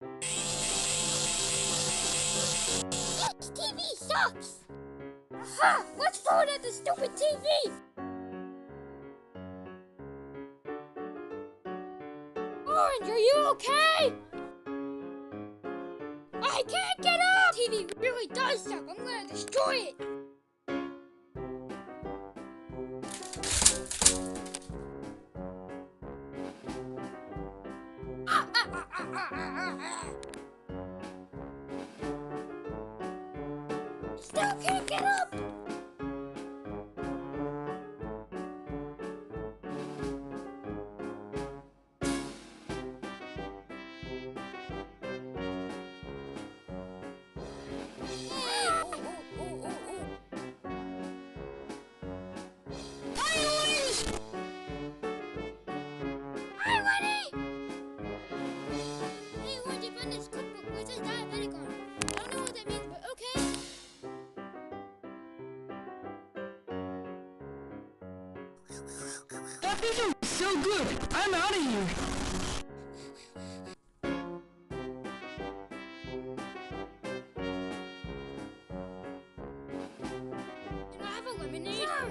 This TV sucks! Aha! Let's throw it at the stupid TV! Orange, are you okay? I can't get up! TV really does suck. I'm gonna destroy it. Still can't get up! That video was so good! I'm out of here! Can I have a lemonade? Sure.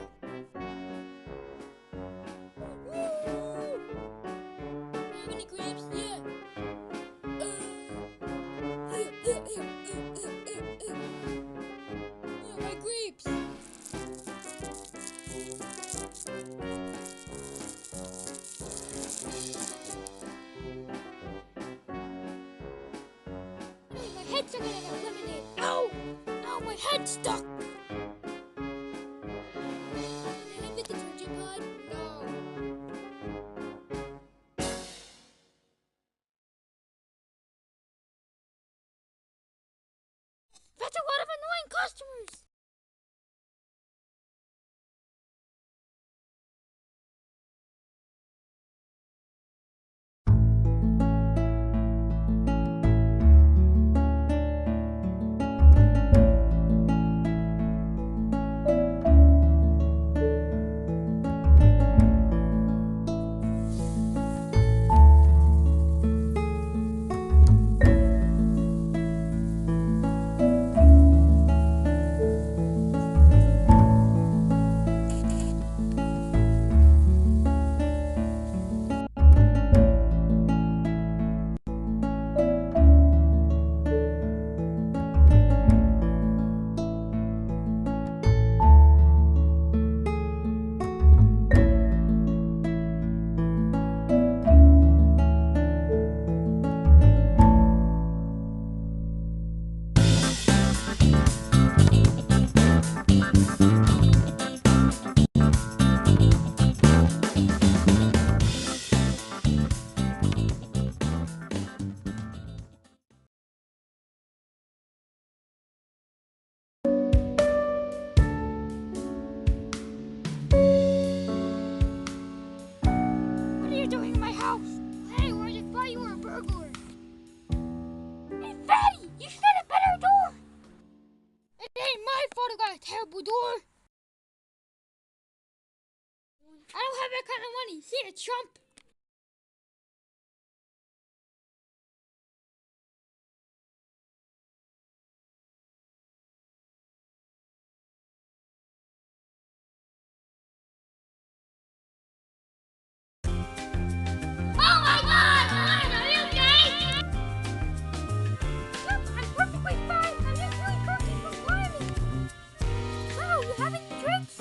Have any grapes? Yeah. My grapes. My head's stuck in that lemonade. Ow! Ow, my head's stuck. Can I have the detergent pod? No. That's a lot of annoying customers. What are you doing in my house? Hey, I just thought you were a burglar. Hey, Fatty, you should have a better door. It ain't my fault I got a terrible door. I don't have that kind of money. See a chump? Oh my God! Ryan, are you okay? Yep, I'm perfectly fine. I'm just really thirsty for climbing. So, you have any drinks?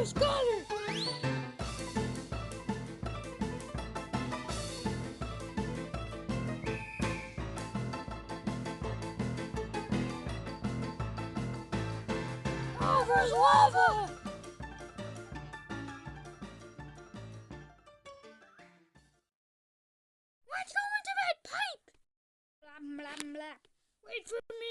your scholar! Oh, there's lava! Let's go into that pipe! Blah, blah, blah. Wait for me!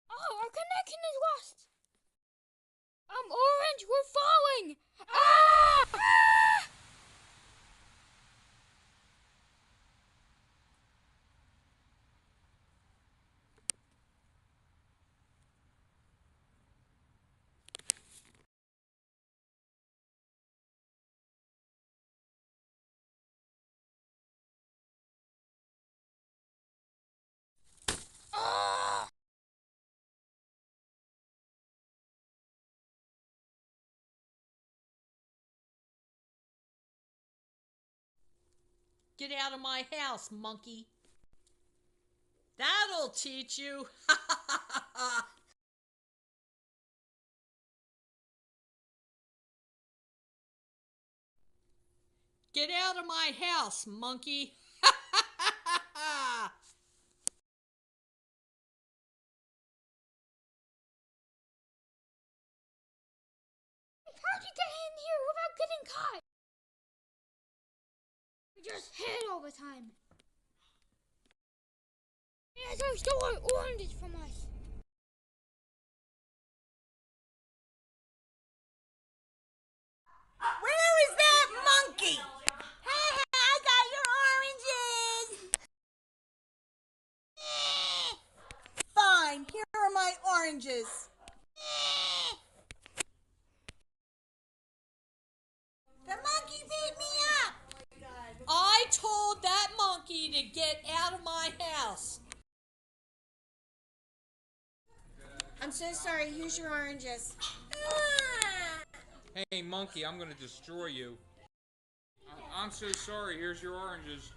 Oh, our connection is lost! Orange, we're falling! Ah! Ah! Ah! Get out of my house, monkey. That'll teach you. Get out of my house, monkey. How'd you get in here without getting caught? We just hid all the time. Yeah, so he stole oranges from us. Where is that monkey? Hey, I got your oranges! Fine, here are my oranges. The monkey beat me up! I told that monkey to get out of my house. I'm so sorry, here's your oranges. Hey, monkey, I'm gonna destroy you. I'm so sorry. Here's your oranges.